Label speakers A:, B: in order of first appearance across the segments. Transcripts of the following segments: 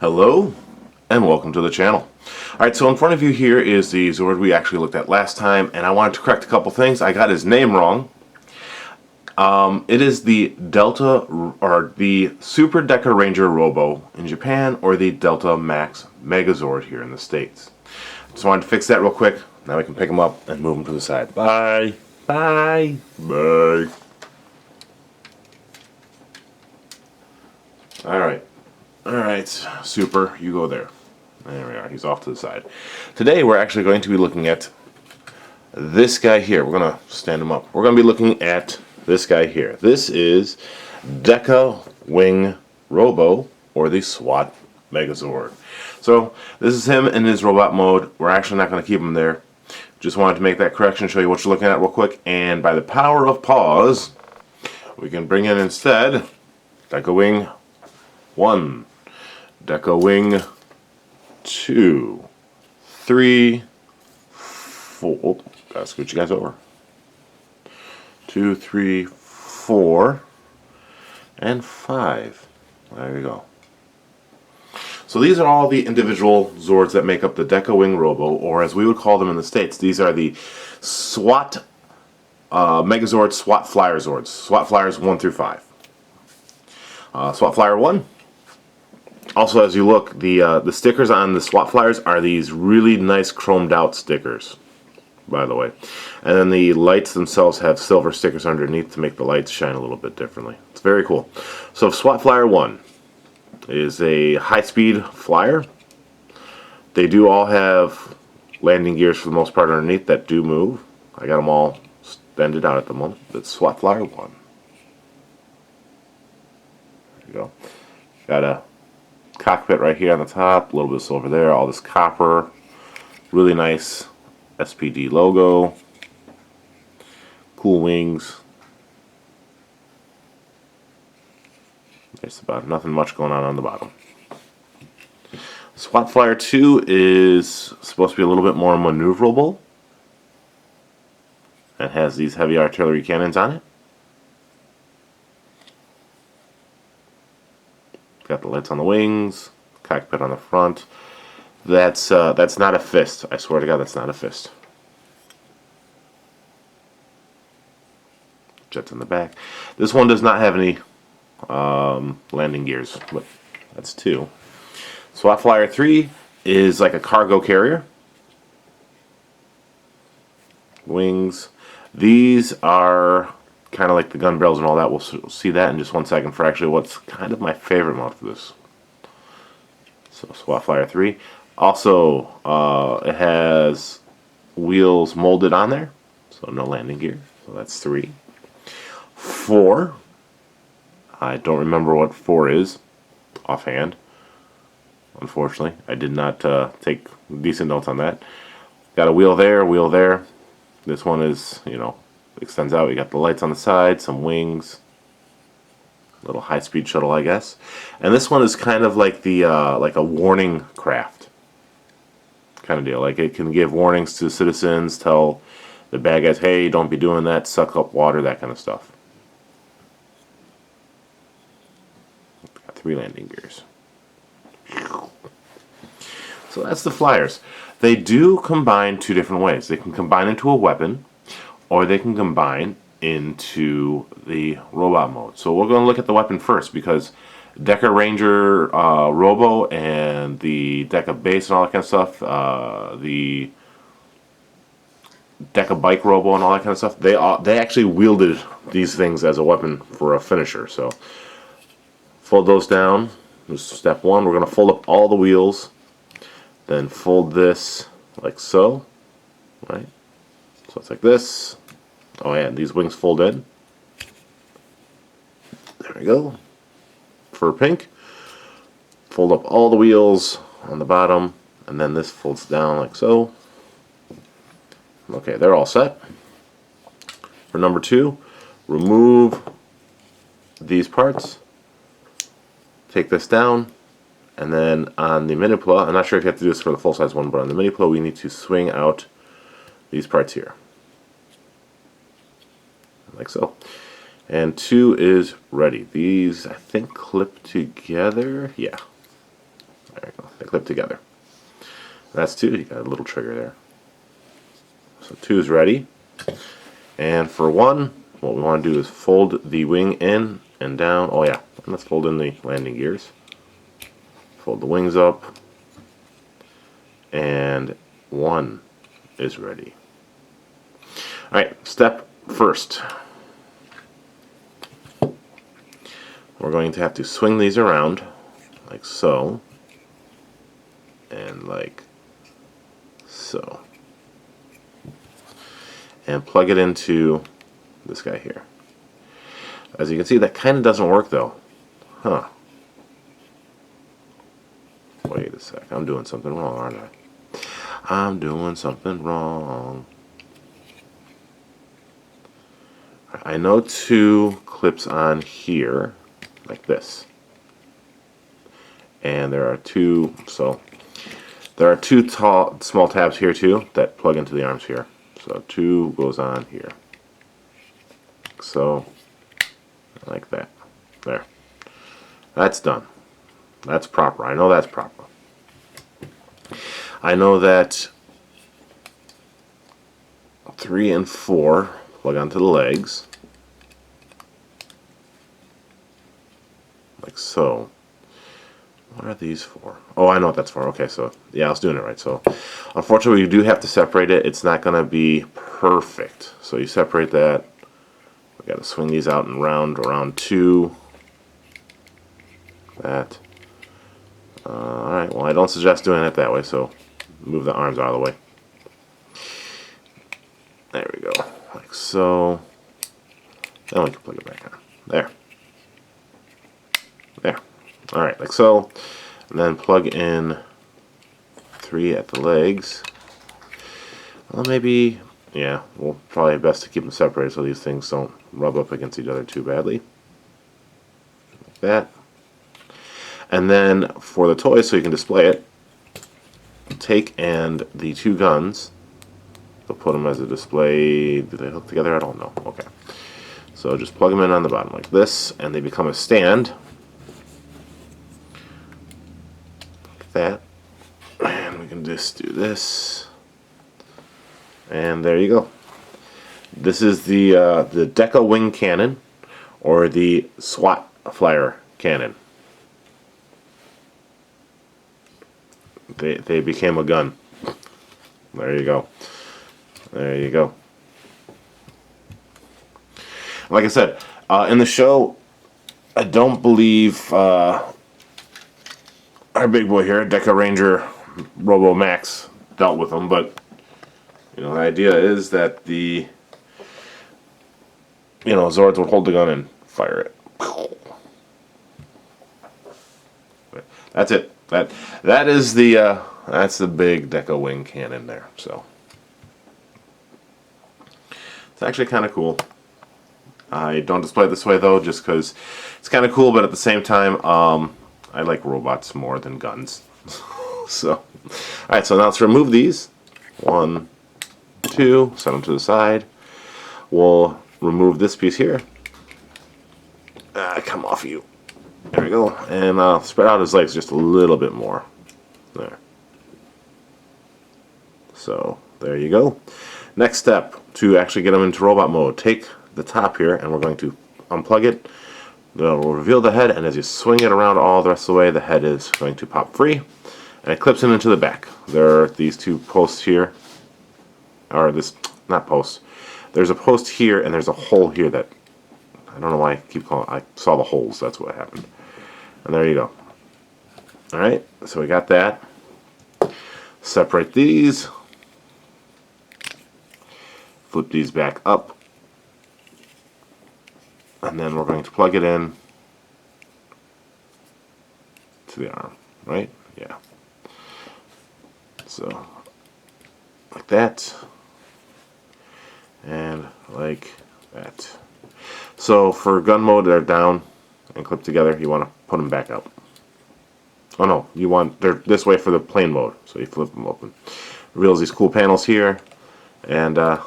A: Hello and welcome to the channel. Alright, so in front of you here is the Zord we actually looked at last time, and I wanted to correct a couple things. I got his name wrong. It is the Delta, or the Super Dekaranger Robo in Japan, or the Delta Max Megazord here in the States. Just wanted to fix that real quick. Now we can pick him up and move him to the side. Bye. Bye. Bye. Alright. Alright, Super, you go there. There we are, he's off to the side. Today we're actually going to be looking at this guy here. We're going to stand him up. We're going to be looking at this guy here. This is DekaWing Robo, or the SWAT Megazord. So, this is him in his robot mode. We're actually not going to keep him there. Just wanted to make that correction, show you what you're looking at real quick, and by the power of pause, we can bring in instead DekaWing 1, DekaWing 2, 3, 4. Gotta scoot you guys over. 2, 3, 4, and 5. There you go. So these are all the individual Zords that make up the DekaWing Robo, or as we would call them in the States, these are the SWAT Megazord SWAT Flyer Zords. SWAT Flyers 1 through 5. SWAT Flyer 1. Also, as you look, the stickers on the SWAT Flyers are these really nice chromed out stickers, by the way. And then the lights themselves have silver stickers underneath to make the lights shine a little bit differently. It's very cool. So SWAT Flyer 1 is a high-speed flyer. They do all have landing gears for the most part underneath that do move. I got them all extended out at the moment. That's SWAT Flyer 1. There you go. Got a cockpit right here on the top, a little bit of silver there, all this copper, really nice SPD logo, cool wings. There's about nothing much going on the bottom. SWAT Flyer 2 is supposed to be a little bit more maneuverable and has these heavy artillery cannons on it. Got the lights on the wings, cockpit on the front. That's not a fist. I swear to God, that's not a fist. Jets in the back. This one does not have any landing gears, but that's 2. SWAT Flyer 3 is like a cargo carrier. Wings. These are kind of like the gun barrels and all that. We'll see that in just one second for actually what's kind of my favorite mode for this. So SWAT Flyer 3. Also, it has wheels molded on there, so no landing gear. So that's 3. 4. I don't remember what 4 is offhand. Unfortunately, I did not take decent notes on that. Got a wheel there, wheel there. This one is, extends out. You got the lights on the side, some wings, little high-speed shuttle, I guess. And this one is kind of like the like a warning craft kind of deal. Like it can give warnings to citizens, tell the bad guys, hey, don't be doing that, suck up water, that kind of stuff. Got 3 landing gears. So that's the Flyers. They do combine 2 different ways. They can combine into a weapon, or they can combine into the robot mode. So we're going to look at the weapon first, because Dekaranger Robo and the Deka Base and all that kind of stuff, the Deka Bike Robo and all that kind of stuff, they actually wielded these things as a weapon for a finisher. So fold those down. This is step 1. We're going to fold up all the wheels, then fold this like so, right? So it's like this. Oh yeah, these wings fold in. There we go. For pink. Fold up all the wheels on the bottom, and then this folds down like so. Okay, they're all set. For number 2, remove these parts. Take this down, and then on the minipla, I'm not sure if you have to do this for the full-size one, but on the minipla we need to swing out these parts here. Like so. And 2 is ready. These, I think, clip together. Yeah. There you go. They clip together. That's 2. You got a little trigger there. So 2 is ready. And for 1, what we want to do is fold the wing in and down. Oh yeah, let's fold in the landing gears. Fold the wings up. And 1 is ready. Alright, step first. We're going to have to swing these around like so. And like so. And plug it into this guy here. As you can see, that kind of doesn't work though. Huh. Wait a sec. I'm doing something wrong, aren't I? I'm doing something wrong. I know 2 clips on here, like this. And there are 2, so there are 2 small tabs here too that plug into the arms here. So 2 goes on here. So, like that. There. That's done. That's proper. I know that's proper. I know that 3 and 4 plug onto the legs. Like so. What are these for? Oh, I know what that's for. Okay, so yeah, I was doing it right. So unfortunately, you do have to separate it. It's not going to be perfect. So you separate that. We got to swing these out and round around 2. That. Alright, well, I don't suggest doing it that way, so move the arms out of the way. There we go. Like so. Then we can plug it back on. There. There. Alright, like so. And then plug in 3 at the legs. Well, maybe, yeah, we'll probably best to keep them separated so these things don't rub up against each other too badly. Like that. And then for the toy, so you can display it, take and the 2 guns, they'll put them as a display. Do they hook together? I don't know. Okay. So just plug them in on the bottom like this, and they become a stand. Like that. And we can just do this. And there you go. This is the DekaWing cannon, or the SWAT flyer cannon. They became a gun. There you go. There you go. Like I said, in the show, I don't believe our big boy here, Dekaranger Robo Max, dealt with them, but you know, the idea is that the Zords would hold the gun and fire it. That's it. That is the that's the big DekaWing cannon there. So it's actually kind of cool. I don't display it this way though, just because it's kind of cool. But at the same time, I like robots more than guns. So, all right. So now let's remove these. 1, 2. Set them to the side. We'll remove this piece here. Come off you. There we go. And spread out his legs just a little bit more. There. So, there you go. Next step, to actually get them into robot mode, take the top here and we're going to unplug it. We'll reveal the head, and as you swing it around all the rest of the way, the head is going to pop free. And it clips in into the back. There are these 2 posts here. Or this, not posts. There's a post here and there's a hole here that, I don't know why I keep calling it, I saw the holes, that's what happened. And there you go. Alright, so we got that. Separate these. Flip these back up. And then we're going to plug it in to the arm, right? Yeah. So, like that. And like that. So for gun mode, they're down and clipped together. You want to put them back up. Oh no, they're this way for the plane mode. So you flip them open. Reveals these cool panels here, and I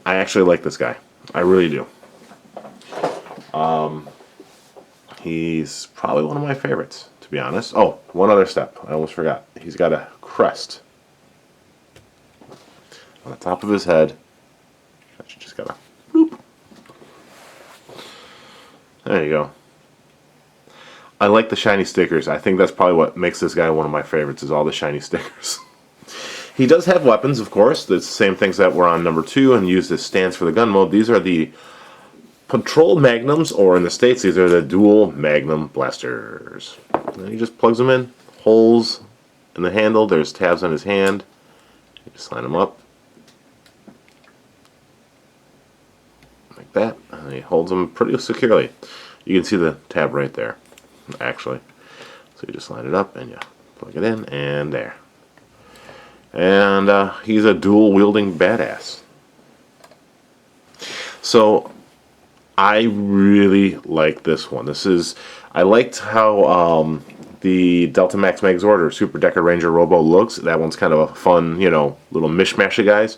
A: actually like this guy. I really do. He's probably one of my favorites, to be honest. Oh, one other step. I almost forgot. He's got a crest on the top of his head. Actually, just gotta bloop. There you go. I like the shiny stickers. I think that's probably what makes this guy one of my favorites, is all the shiny stickers. He does have weapons, of course. The same things that were on number 2 and used as stands for the gun mode. These are the Patrol Magnums, or in the States, these are the Dual Magnum Blasters. And he just plugs them in. Holes in the handle. There's tabs on his hand. You just line them up. Like that. And he holds them pretty securely. You can see the tab right there, actually. So you just line it up and you plug it in, and there. And he's a dual-wielding badass. So I really like this one. I liked how the Delta Max Megazord or Super Dekaranger Robo looks. That one's kind of a fun, little mishmash of guys.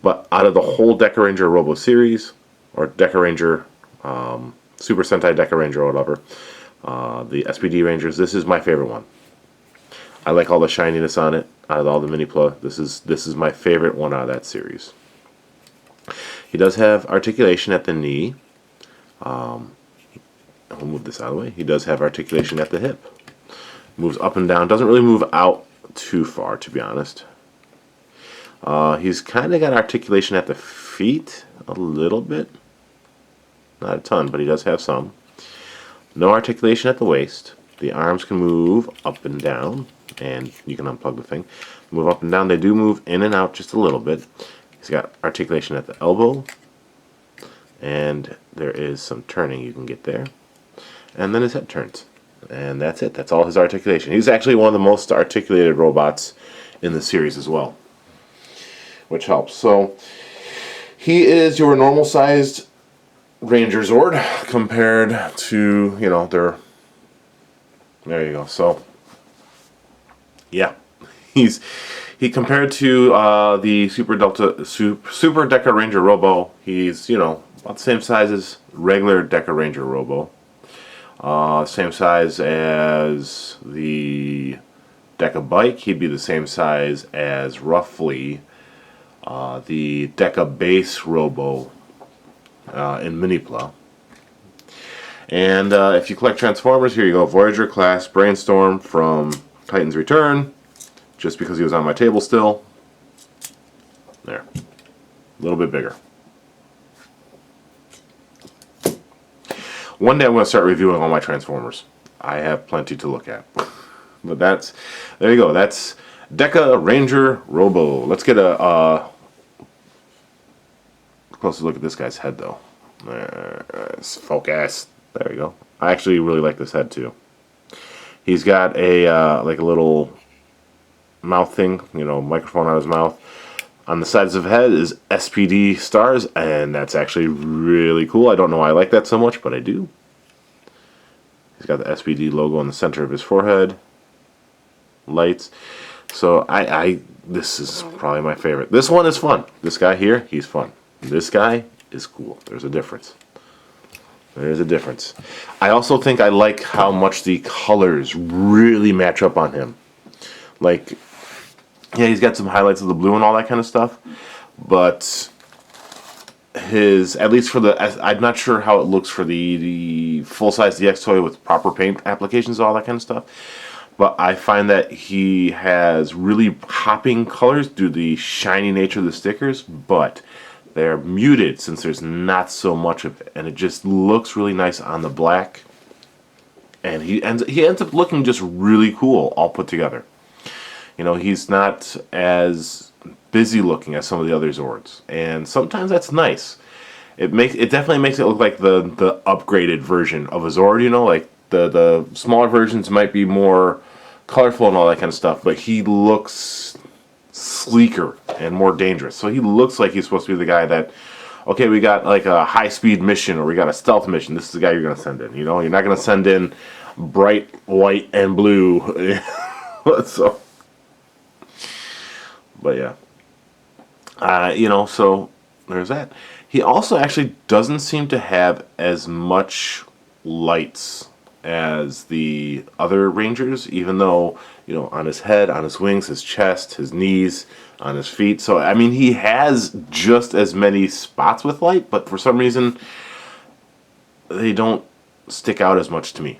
A: But out of the whole Dekaranger Robo series, or Dekaranger, Super Sentai Dekaranger or whatever, the SPD Rangers, this is my favorite one. I like all the shininess on it. Out of all the minipla, this is my favorite one out of that series. He does have articulation at the knee. I'll move this out of the way. He does have articulation at the hip. Moves up and down. Doesn't really move out too far, to be honest. He's kind of got articulation at the feet a little bit. Not a ton, but he does have some. No articulation at the waist. The arms can move up and down, and you can unplug the thing. Move up and down. They do move in and out just a little bit. He's got articulation at the elbow, and there is some turning you can get there. And then his head turns. And that's it. That's all his articulation. He's actually one of the most articulated robots in the series as well, which helps. So he is your normal-sized Ranger Zord compared to, their... There you go. So, yeah, he compared to the Super Dekaranger Robo. He's about the same size as regular Dekaranger Robo. Same size as the Deka Bike. He'd be the same size as roughly the Deka Base Robo in minipla. And if you collect Transformers, here you go. Voyager class Brainstorm from Titan's Return. Just because he was on my table still. There. A little bit bigger. One day I'm going to start reviewing all my Transformers. I have plenty to look at. But there you go. That's Dekaranger Robo. Let's get a closer look at this guy's head, though. Focus. There we go. I actually really like this head too. He's got a like a little mouth thing, microphone on his mouth. On the sides of the head is SPD stars, and that's actually really cool. I don't know why I like that so much, but I do. He's got the SPD logo on the center of his forehead. Lights. So this is probably my favorite. This one is fun. This guy here, he's fun. This guy is cool. There's a difference. There's a difference. I also think I like how much the colors really match up on him. Like, yeah, he's got some highlights of the blue and all that kind of stuff, but at least for I'm not sure how it looks for the full-size DX toy with proper paint applications and all that kind of stuff, but I find that he has really popping colors due to the shiny nature of the stickers, but they're muted since there's not so much of it, and it just looks really nice on the black. And he ends up looking just really cool, all put together. He's not as busy looking as some of the other Zords, and sometimes that's nice. It definitely makes it look like the upgraded version of a Zord. Like the smaller versions might be more colorful and all that kind of stuff, but he looks sleeker and more dangerous. So he looks like he's supposed to be the guy that, okay, we got like a high-speed mission or we got a stealth mission. This is the guy you're going to send in. You're not going to send in bright white and blue. So, but yeah, so there's that. He also actually doesn't seem to have as much lights as the other Rangers, even though, you know, on his head, on his wings, his chest, his knees, on his feet. So, I mean, he has just as many spots with light, but for some reason, they don't stick out as much to me.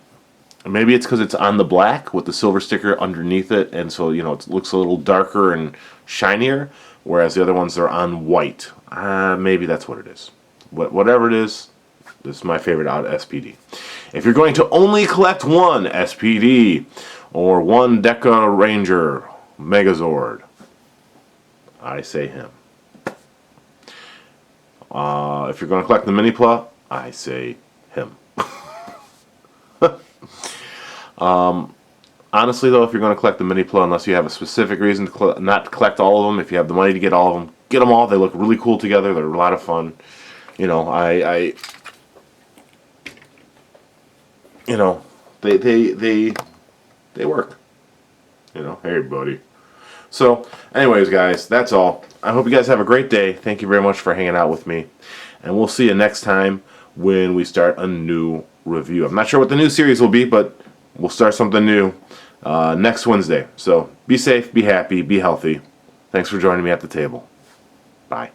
A: Maybe it's because it's on the black with the silver sticker underneath it, and so, you know, it looks a little darker and shinier, whereas the other ones are on white. Maybe that's what it is. Whatever it is, this is my favorite out of SPD. If you're going to only collect one SPD or one Dekaranger Megazord, I say him. If you're going to collect the minipla, I say him. Honestly, though, if you're going to collect the minipla, unless you have a specific reason to not collect all of them, if you have the money to get all of them, get them all. They look really cool together. They're a lot of fun. You know, you know, they work. You know, hey, buddy. So, anyways, guys, that's all. I hope you guys have a great day. Thank you very much for hanging out with me. And we'll see you next time when we start a new review. I'm not sure what the new series will be, but we'll start something new next Wednesday. So, be safe, be happy, be healthy. Thanks for joining me at the table. Bye.